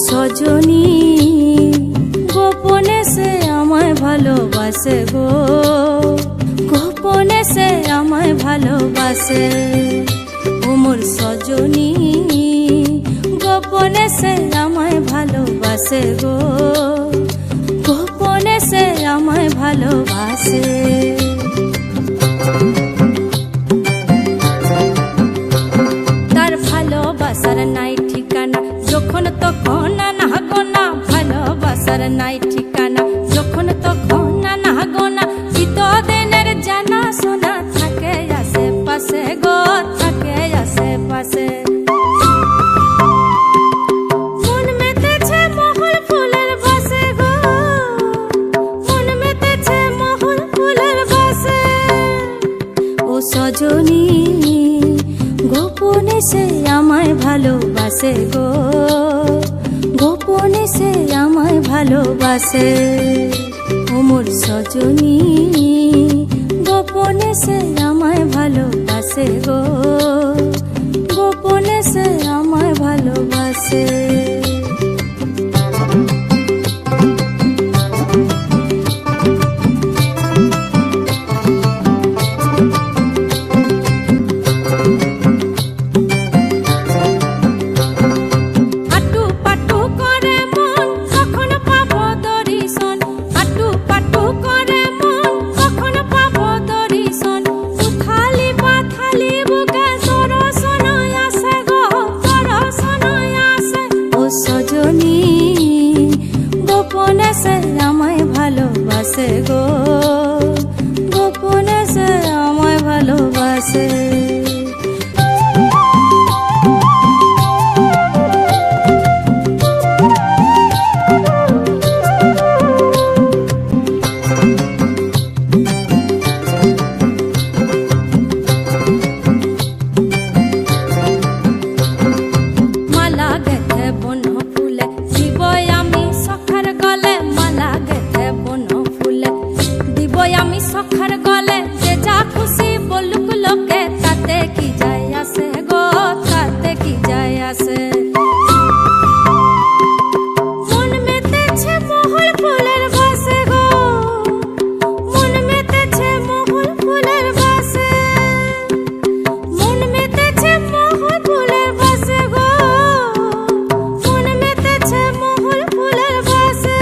সজনী গোপনে সে আমায় ভালোবাসে গো, গোপনে সে আমায় ভালোবাসে। ও মোর সজনী গোপনে সে আমায় ভালোবাসে গো, গোপনে সে আমায় ভালোবাসে। তার ভালোবাসার নাই ঠিকানা, যখন তখন না গোনা, ভালোবাসার নাই ঠিকানা, যখন তখন না গোনা। চিতদিনের জানা শোনা থাকে আশেপাশে গো, থাকে আশেপাশে। মন মেতেছে মহুল ফুলের বাসে গো, মন মেতেছে মহুল ফুলের বাসে। ও সজনী গোপনে সে আমায় ভালোবাসে গো, গোপনে সে আমায় ভালোবাসে। ও মোর সজনী গোপনে সে আমায় ভালোবাসে গো, গোপনে সে আমায় ভালোবাসে। সজনী গোপনে সে আমায় ভালোবাসে গো, গোপনে সে আমায় ভালোবাসে। মালা গেথে বন ফুলে দিবই আমি সখার গলে, মালা গেথে বন ফুলে দিবই আমি সখার গলে। যে যা খুশি বলুক লোকে, তাতে কি যায় আসে গো, তাতে কি যায় আসে। মন মেতেছে মহুল ফুলের বাসে গো, মন মেতেছে মহুল ফুলের বাসে। মন মেতেছে মহুল ফুলের বাসে গো, মন মেতেছে মহুল ফুলের বাসে।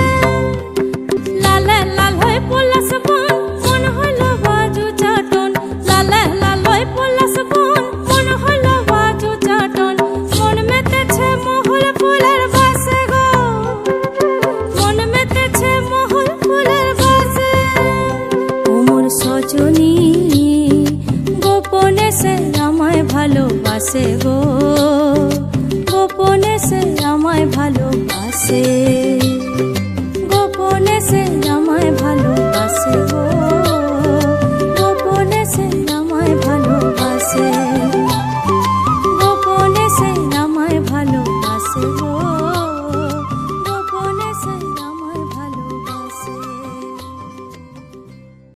লালে লাল হয়ে পলাশ বন, মন হলো বাজু চাটন। লালে লাল হয়ে পলাশ বন, মন হলো বাজু চাটন। মন মেতেছে মহুল ফুলের বাসে গো, মন মেতেছে মহুল ফুলের বাসে। ও মোর সজনী গোপনে সে আমায় ভালোবাসে গো, গোপনে সে আমায় ভালোবাসে।